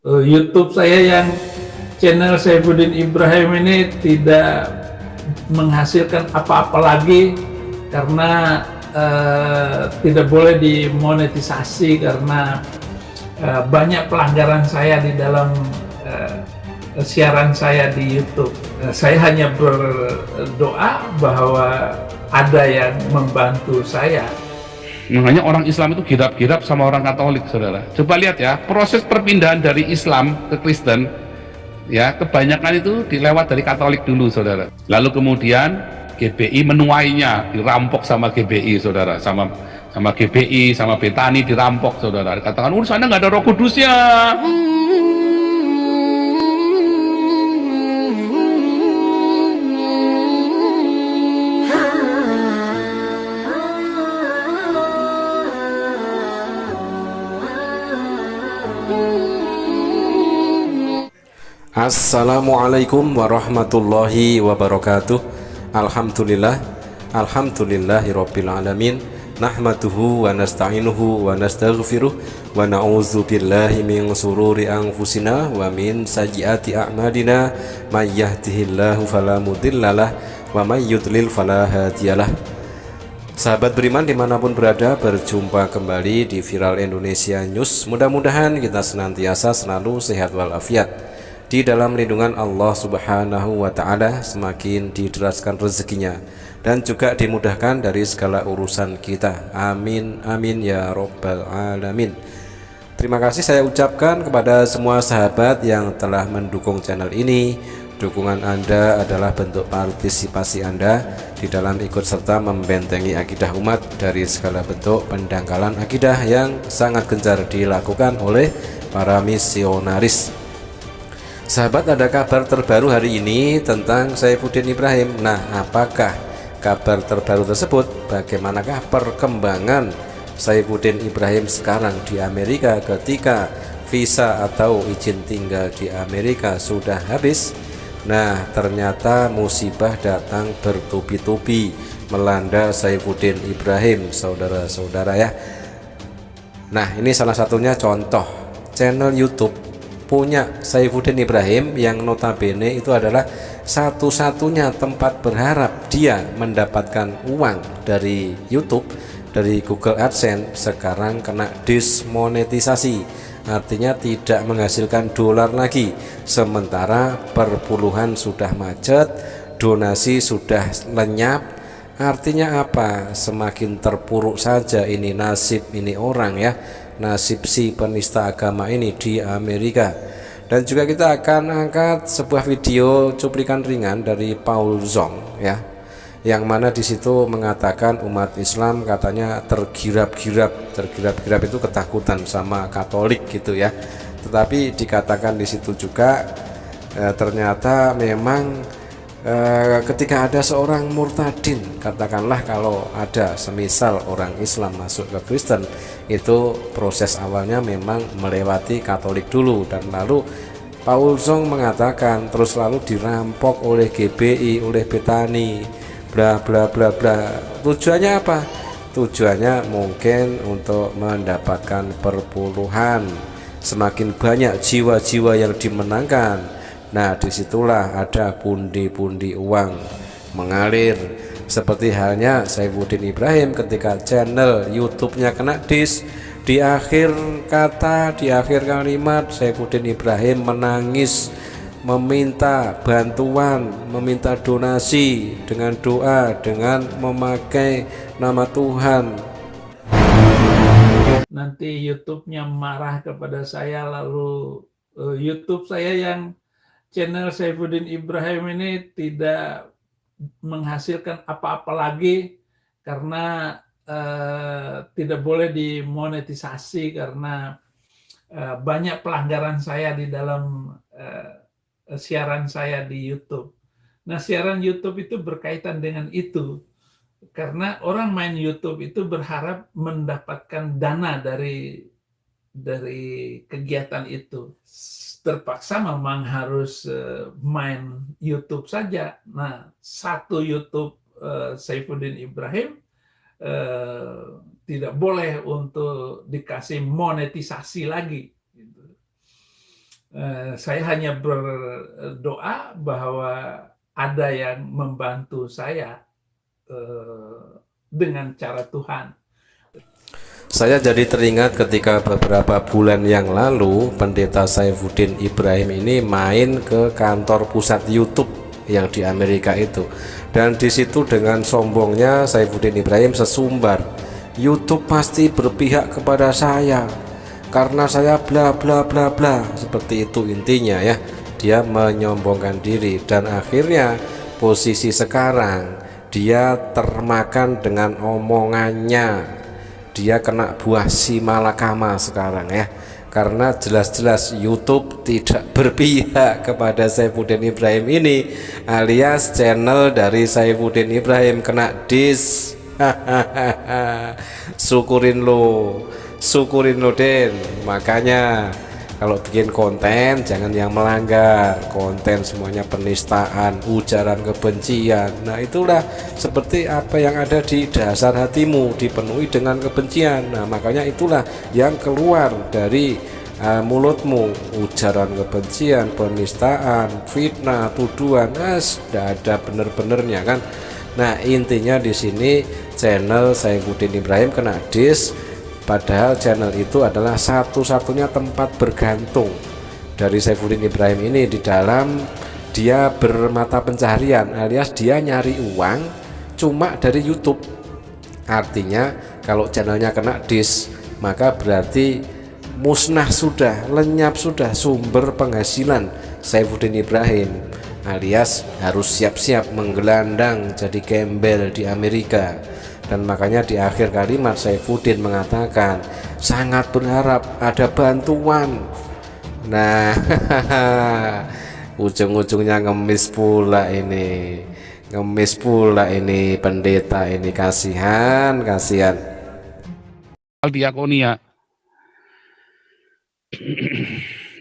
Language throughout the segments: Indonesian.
YouTube saya yang channel Saifuddin Ibrahim ini tidak menghasilkan apa-apa lagi karena tidak boleh dimonetisasi karena banyak pelanggaran saya di dalam siaran saya di YouTube. Saya hanya berdoa bahwa ada yang membantu saya. Makanya orang Islam itu girap-girap sama orang Katolik, saudara. Coba lihat ya, proses perpindahan dari Islam ke Kristen, ya kebanyakan itu dilewat dari Katolik dulu, saudara. Lalu kemudian GBI menuainya, dirampok sama GBI, saudara, sama GBI, sama Betani dirampok, saudara. Katakan, sana nggak ada Roh Kudusnya. Assalamualaikum warahmatullahi wabarakatuh. Alhamdulillah, alhamdulillahirabbil alamin. Nahmaduhu wa nasta'inuhu wa nastaghfiruh wa na'udzu billahi min sururi anfusina wa min sayyiati a'malina. May yahdihillahu fala mudhillalah wa may yudlil fala hadiyalah. Sahabat beriman dimanapun berada, berjumpa kembali di Viral Indonesia News. Mudah-mudahan kita senantiasa selalu sehat walafiat di dalam lindungan Allah Subhanahu wa Ta'ala, semakin dideraskan rezekinya dan juga dimudahkan dari segala urusan kita. Amin amin ya robbal alamin. Terima kasih saya ucapkan kepada semua sahabat yang telah mendukung channel ini. Dukungan Anda adalah bentuk partisipasi Anda di dalam ikut serta membentengi akidah umat dari segala bentuk pendangkalan akidah yang sangat gencar dilakukan oleh para misionaris. Sahabat, ada kabar terbaru hari ini tentang Saifuddin Ibrahim. Nah, apakah kabar terbaru tersebut? Bagaimanakah perkembangan Saifuddin Ibrahim sekarang di Amerika ketika visa atau izin tinggal di Amerika sudah habis? Nah, ternyata musibah datang bertubi-tubi melanda Saifuddin Ibrahim, saudara-saudara ya. Nah, ini salah satunya contoh channel YouTube punya Saifuddin Ibrahim yang notabene itu adalah satu-satunya tempat berharap dia mendapatkan uang dari YouTube, dari Google AdSense. Sekarang kena dismonetisasi, artinya tidak menghasilkan dolar lagi, sementara perpuluhan sudah macet, donasi sudah lenyap. Artinya apa? Semakin terpuruk saja ini nasib ini orang ya, nasib si penista agama ini di Amerika. Dan juga kita akan angkat sebuah video cuplikan ringan dari Paul Zong ya, yang mana di situ mengatakan umat Islam katanya tergirap-girap itu ketakutan sama Katolik gitu ya. Tetapi dikatakan di situ juga ternyata memang ketika ada seorang murtadin, katakanlah kalau ada semisal orang Islam masuk ke Kristen, itu proses awalnya memang melewati Katolik dulu, dan lalu Paul Zong mengatakan terus lalu dirampok oleh GBI, oleh Betani, bla bla bla bla. Tujuannya apa? Tujuannya mungkin untuk mendapatkan perpuluhan, semakin banyak jiwa-jiwa yang dimenangkan. Nah, disitulah ada pundi-pundi uang mengalir. Seperti halnya Saifuddin Ibrahim ketika channel YouTube-nya kena dis, di akhir kata, di akhir kalimat Saifuddin Ibrahim menangis, meminta bantuan, meminta donasi dengan doa, dengan memakai nama Tuhan. Nanti YouTube-nya marah kepada saya, lalu YouTube saya yang channel Saifuddin Ibrahim ini tidak menghasilkan apa-apa lagi karena tidak boleh dimonetisasi karena banyak pelanggaran saya di dalam siaran saya di YouTube. Nah, siaran YouTube itu berkaitan dengan itu karena orang main YouTube itu berharap mendapatkan dana dari kegiatan itu. Terpaksa memang harus main YouTube saja. Nah, satu YouTube Saifuddin Ibrahim tidak boleh untuk dikasih monetisasi lagi. Saya hanya berdoa bahwa ada yang membantu saya dengan cara Tuhan. Saya jadi teringat ketika beberapa bulan yang lalu Pendeta Saifuddin Ibrahim ini main ke kantor pusat YouTube yang di Amerika itu, dan di situ dengan sombongnya Saifuddin Ibrahim sesumbar, YouTube pasti berpihak kepada saya karena saya bla bla bla bla, seperti itu intinya ya. Dia menyombongkan diri, dan akhirnya posisi sekarang dia termakan dengan omongannya, dia kena buah si malakama sekarang ya, karena jelas-jelas YouTube tidak berpihak kepada Saifuddin Ibrahim ini, alias channel dari Saifuddin Ibrahim kena dis. syukurin lo Den. Makanya kalau bikin konten jangan yang melanggar konten, semuanya penistaan, ujaran kebencian. Nah itulah seperti apa yang ada di dasar hatimu, dipenuhi dengan kebencian. Nah makanya itulah yang keluar dari mulutmu, ujaran kebencian, penistaan, fitnah, tuduhan, sudah ada bener-benernya kan. Nah intinya di sini channel Saifuddin Ibrahim kena dis, padahal channel itu adalah satu-satunya tempat bergantung dari Saifuddin Ibrahim ini di dalam dia bermata pencaharian, alias dia nyari uang cuma dari YouTube. Artinya kalau channelnya kena dis, maka berarti musnah sudah, lenyap sudah sumber penghasilan Saifuddin Ibrahim, alias harus siap-siap menggelandang jadi gembel di Amerika. Dan makanya di akhir kalimat Saifuddin mengatakan sangat berharap ada bantuan. Nah ujung-ujungnya ngemis pula ini, pendeta ini, kasihan. Diakonia.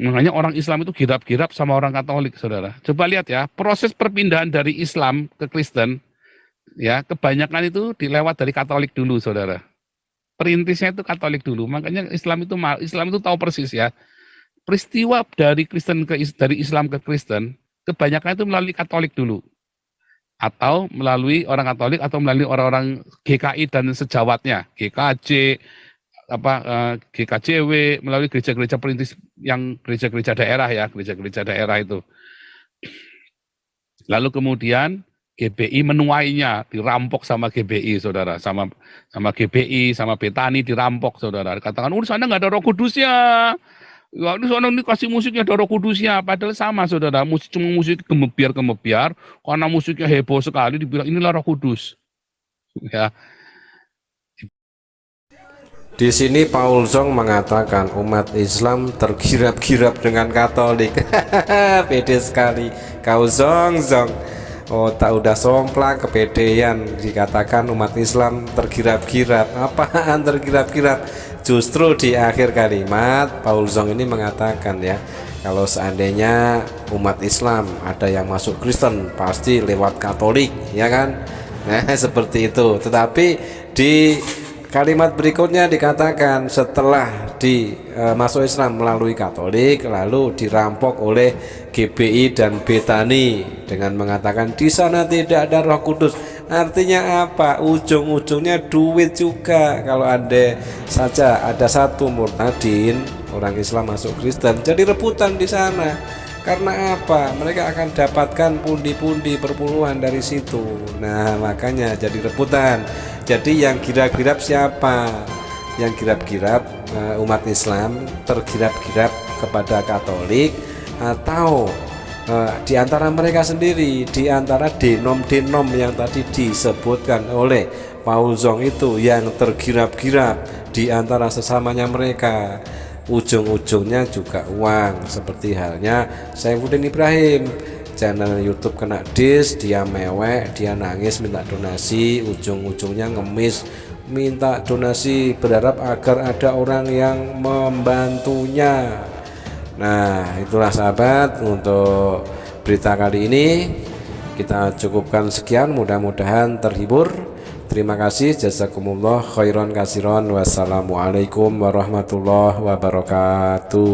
Makanya orang Islam itu girap-girap sama orang Katolik, saudara. Coba lihat ya, proses perpindahan dari Islam ke Kristen, ya kebanyakan itu dilewat dari Katolik dulu, saudara. Perintisnya itu Katolik dulu. Makanya Islam itu tahu persis ya. Peristiwa dari Islam ke Kristen, kebanyakan itu melalui Katolik dulu, atau melalui orang Katolik, atau melalui orang-orang GKI dan sejawatnya, GKJ, GKJW, melalui gereja-gereja perintis yang gereja-gereja daerah ya, gereja-gereja daerah itu. Lalu kemudian GBI menuainya, dirampok sama GBI, saudara, sama GBI, sama Betani dirampok, saudara. Katakan, di sana nggak ada Roh Kudusnya. Ya, di sana ini kasih musiknya ada Roh Kudusnya, padahal sama, saudara. Cuma musik gemebiar, karena musiknya heboh sekali, dibilang inilah Roh Kudus. Ya. Di sini Paul Zong mengatakan umat Islam tergirap-girap dengan Katolik. Pede sekali kau Zong. Oh tak udah somplak, kepedean dikatakan umat Islam tergirap-girap. Apaan tergirap-girap? Justru di akhir kalimat Paul Zong ini mengatakan ya, kalau seandainya umat Islam ada yang masuk Kristen pasti lewat Katolik, ya kan? Nah seperti itu. Tetapi di kalimat berikutnya dikatakan setelah masuk Islam melalui Katolik lalu dirampok oleh GBI dan Betani dengan mengatakan di sana tidak ada Roh Kudus. Artinya apa? Ujung-ujungnya duit juga. Kalau ada satu murtadin orang Islam masuk Kristen, jadi rebutan di sana. Karena apa? Mereka akan dapatkan pundi-pundi perpuluhan dari situ. Nah makanya jadi rebutan. Jadi yang girap-girap siapa? Yang girap-girap umat Islam tergirap-girap kepada Katolik, atau di antara mereka sendiri, di antara denom-denom yang tadi disebutkan oleh Paul Zong itu yang tergirap-girap di antara sesamanya mereka. Ujung-ujungnya juga uang, seperti halnya Saifuddin Ibrahim. Channel YouTube kena dis, dia mewek, dia nangis minta donasi, ujung-ujungnya ngemis minta donasi berharap agar ada orang yang membantunya. Nah itulah sahabat, untuk berita kali ini kita cukupkan sekian, mudah-mudahan terhibur. Terima kasih, jazakumullah khairan kasiron. Wassalamualaikum warahmatullahi wabarakatuh.